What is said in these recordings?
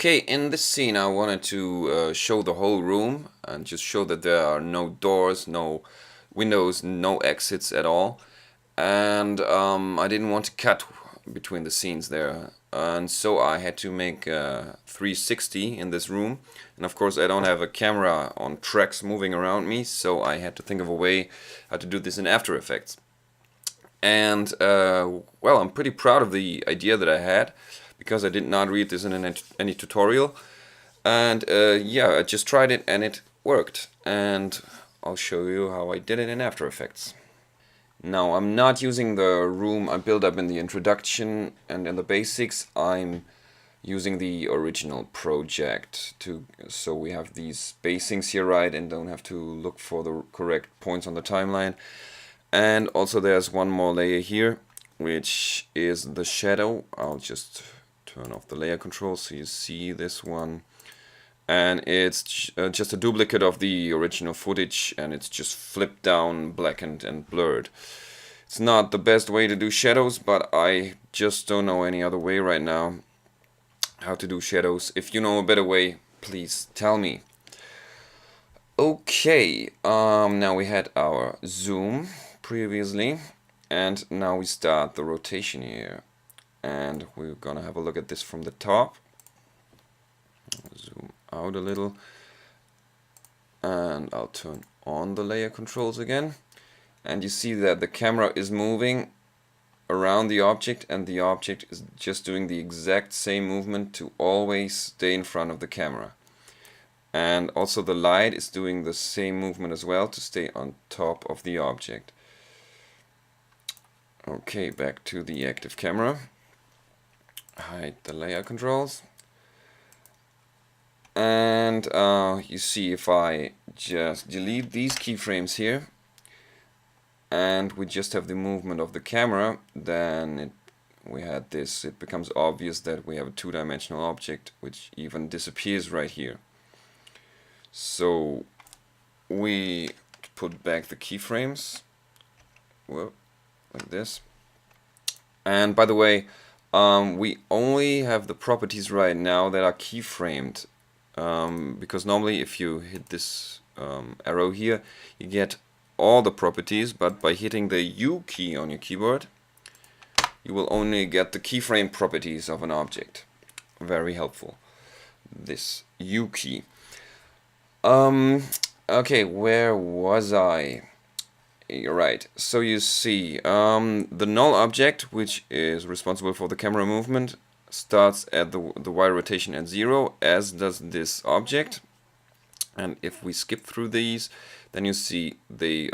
Okay, in this scene I wanted to show the whole room and just show that there are no doors, no windows, no exits at all. And I didn't want to cut between the scenes there. And so I had to make 360 in this room. And of course I don't have a camera on tracks moving around me, so I had to think of a way how to do this in After Effects. And well, I'm pretty proud of the idea that I had, because I did not read this in any tutorial. And yeah, I just tried it and it worked. And I'll show you how I did it in After Effects. Now, I'm not using the room I built up in the introduction and in the basics. I'm using the original project so we have these spacings here right and don't have to look for the correct points on the timeline. And also there's one more layer here, which is the shadow. I'll just turn off the layer control so you see this one. And it's just a duplicate of the original footage, and it's just flipped down, blackened and blurred. It's not the best way to do shadows, but I just don't know any other way right now how to do shadows. If you know a better way, please tell me. Okay, now we had our zoom previously, and now we start the rotation here. And we're gonna have a look at this from the top. Zoom out a little, and I'll turn on the layer controls again, and you see that the camera is moving around the object, and the object is just doing the exact same movement to always stay in front of the camera. And also the light is doing the same movement as well to stay on top of the object. Okay, back to the active camera. Hide the layer controls. And you see, if I just delete these keyframes here and we just have the movement of the camera, then it becomes obvious that we have a two-dimensional object which even disappears right here. So we put back the keyframes, well, like this. And by the way, we only have the properties right now that are keyframed. Because normally if you hit this arrow here, you get all the properties, but by hitting the U key on your keyboard, you will only get the keyframe properties of an object. Very helpful, this U key. Okay, where was I? Right, so you see, the null object, which is responsible for the camera movement, starts at the Y rotation at 0, as does this object. And if we skip through these, then you see they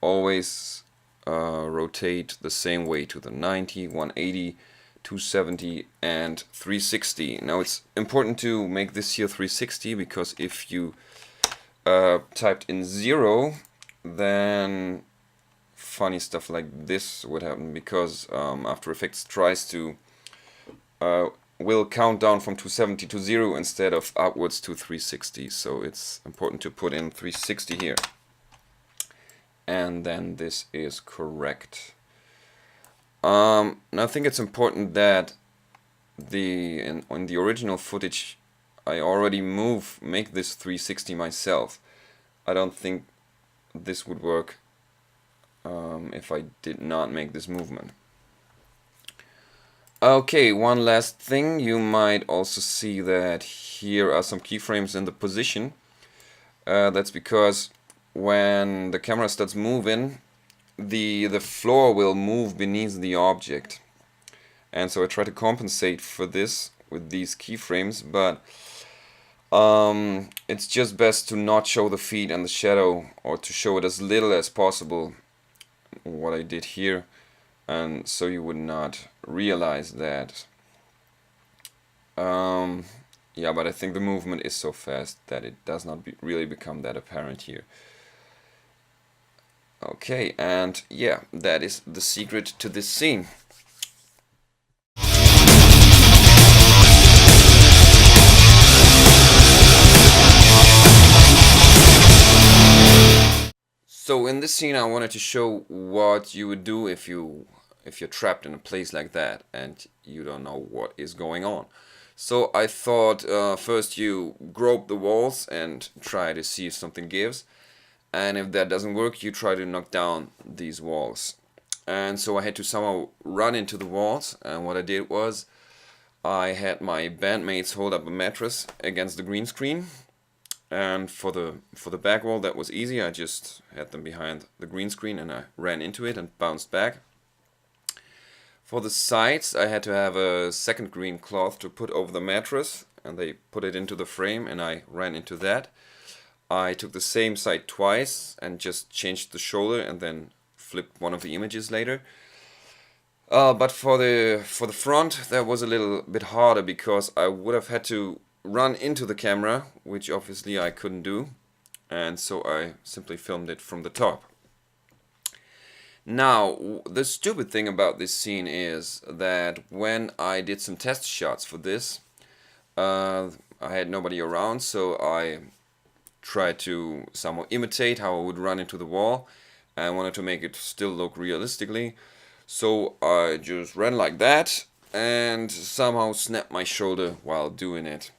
always rotate the same way to the 90, 180, 270 and 360. Now it's important to make this here 360, because if you typed in 0, then funny stuff like this would happen, because After Effects tries to will count down from 270 to 0 instead of upwards to 360. So it's important to put in 360 here. And then this is correct. And I think it's important that on the original footage I already make this 360 myself. I don't think this would work if I did not make this movement. Okay, one last thing, you might also see that here are some keyframes in the position. That's because when the camera starts moving, the floor will move beneath the object. And so I try to compensate for this with these keyframes, but it's just best to not show the feet and the shadow, or to show it as little as possible, what I did here. And so you would not realize that. Yeah, but I think the movement is so fast that it does not really become that apparent here. Okay, and yeah, that is the secret to this scene. So in this scene I wanted to show what you would do if you're trapped in a place like that and you don't know what is going on. So I thought first you grope the walls and try to see if something gives, and if that doesn't work you try to knock down these walls. And so I had to somehow run into the walls, and what I did was I had my bandmates hold up a mattress against the green screen, and for the back wall that was easy. I just had them behind the green screen and I ran into it and bounced back. For the sides I had to have a second green cloth to put over the mattress, and they put it into the frame and I ran into that. I took the same side twice and just changed the shoulder and then flipped one of the images later. But for the front that was a little bit harder because I would have had to run into the camera, which obviously I couldn't do, and so I simply filmed it from the top. Now, the stupid thing about this scene is that when I did some test shots for this, I had nobody around, so I tried to somehow imitate how I would run into the wall. I wanted to make it still look realistically, so I just ran like that and somehow snapped my shoulder while doing it.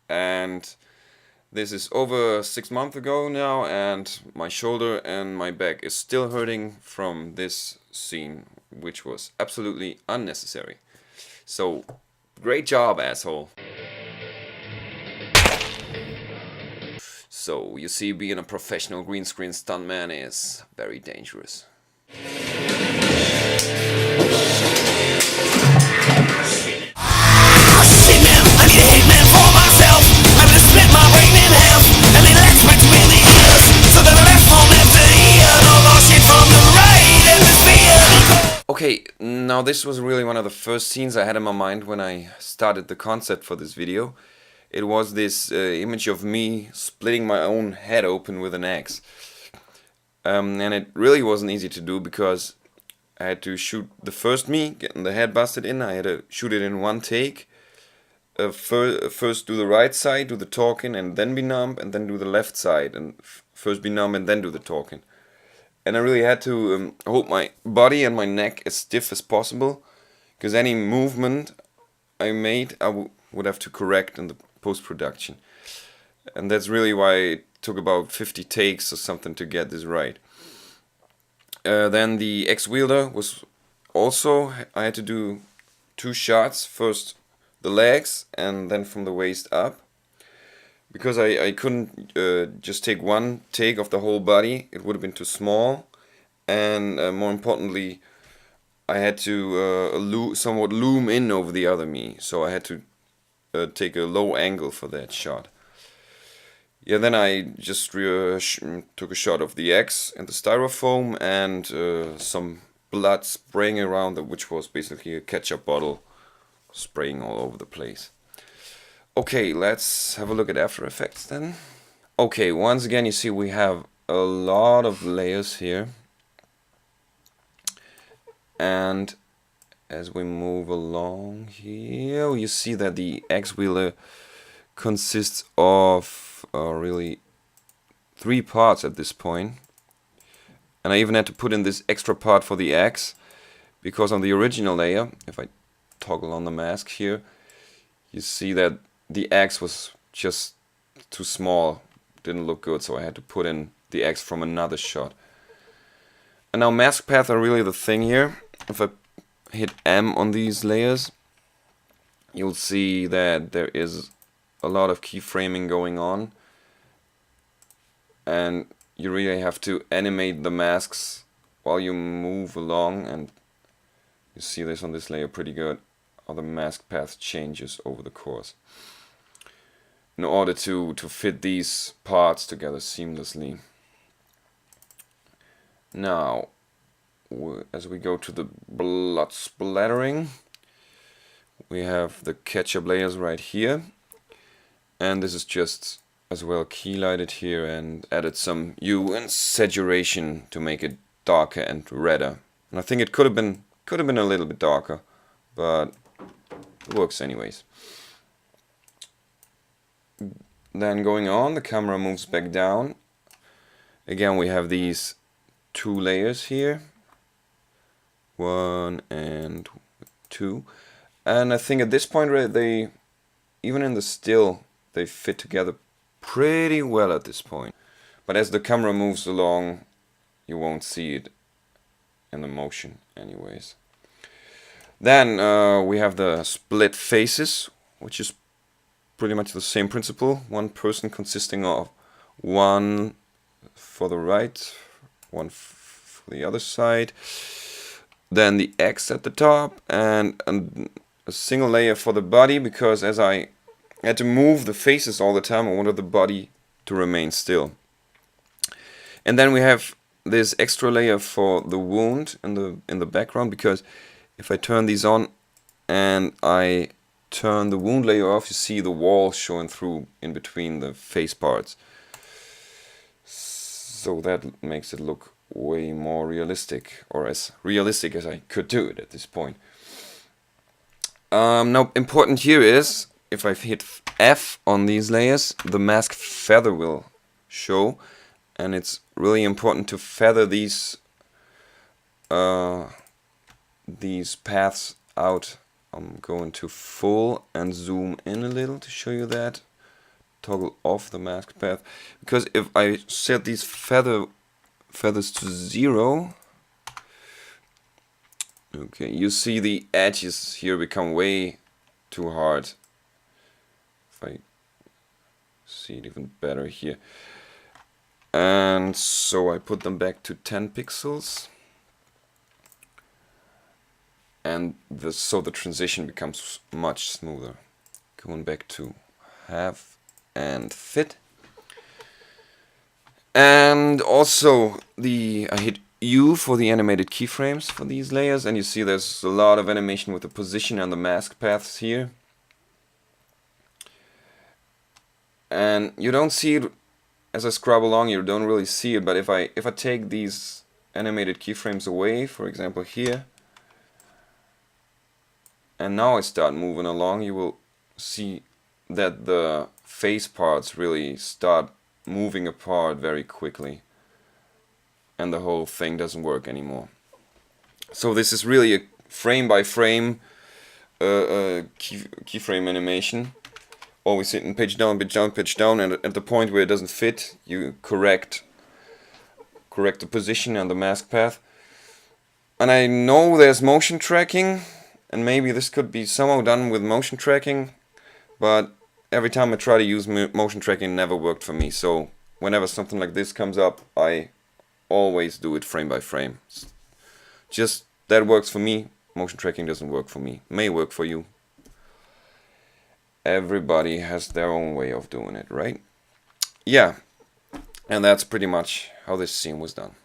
And this is over 6 months ago now, and my shoulder and my back is still hurting from this scene, which was absolutely unnecessary. So, great job, asshole. So, you see, being a professional green screen stuntman is very dangerous. Okay, now this was really one of the first scenes I had in my mind when I started the concept for this video. It was this image of me splitting my own head open with an axe. And it really wasn't easy to do because I had to shoot the first me, getting the head busted in. I had to shoot it in one take. First do the right side, do the talking, and then be numb, and then do the left side, and first be numb and then do the talking. And I really had to hold my body and my neck as stiff as possible, because any movement I made I would have to correct in the post-production. And that's really why it took about 50 takes or something to get this right. Then the X-wielder was also, I had to do 2 shots, first the legs and then from the waist up. Because I couldn't just take one take of the whole body, it would have been too small, and more importantly, I had to somewhat loom in over the other me, so I had to take a low angle for that shot. Yeah, then I just took a shot of the X and the styrofoam and some blood spraying around, which was basically a ketchup bottle spraying all over the place. Okay, let's have a look at After Effects then. Okay, once again you see we have a lot of layers here. And as we move along here, you see that the X-wheeler consists of really 3 parts at this point. And I even had to put in this extra part for the X, because on the original layer, if I toggle on the mask here, you see that the X was just too small, didn't look good, so I had to put in the X from another shot. And now mask paths are really the thing here. If I hit M on these layers, you'll see that there is a lot of keyframing going on, and you really have to animate the masks while you move along, and you see this on this layer pretty good, how the mask path changes over the course, in order to fit these parts together seamlessly. Now, as we go to the blood splattering, we have the ketchup layers right here, and this is just as well key lighted here and added some hue and saturation to make it darker and redder. And I think it could have been a little bit darker, but it works anyways. Then going on, the camera moves back down. Again, we have these 2 layers here, 1 and 2, and I think at this point they even in the still, they fit together pretty well at this point. But as the camera moves along, you won't see it in the motion anyways. Then we have the split faces, which is pretty much the same principle. One person consisting of one for the right, one for the other side. Then the X at the top, and a single layer for the body, because as I had to move the faces all the time, I wanted the body to remain still. And then we have this extra layer for the wound in the background, because if I turn these on and I turn the wound layer off, you see the wall showing through in between the face parts. So that makes it look way more realistic, or as realistic as I could do it at this point. Now, important here is, if I hit F on these layers, the mask feather will show, and it's really important to feather these paths out. I'm going to full and zoom in a little to show you that. Toggle off the mask path, because if I set these feathers to 0, okay, you see the edges here become way too hard. If I see it even better here. And so I put them back to 10 pixels. And so the transition becomes much smoother. Going back to half and fit. And also I hit U for the animated keyframes for these layers, and you see there's a lot of animation with the position and the mask paths here. And you don't see it as I scrub along, you don't really see it, but if I take these animated keyframes away, for example here, and now I start moving along, you will see that the face parts really start moving apart very quickly, and the whole thing doesn't work anymore. So this is really a frame by frame keyframe animation. Always hitting pitch down, pitch down, pitch down, and at the point where it doesn't fit, you correct the position and the mask path. And I know there's motion tracking, and maybe this could be somehow done with motion tracking, but every time I try to use motion tracking, it never worked for me. So whenever something like this comes up, I always do it frame by frame. Just that works for me. Motion tracking doesn't work for me. May work for you. Everybody has their own way of doing it, right? Yeah, and that's pretty much how this scene was done.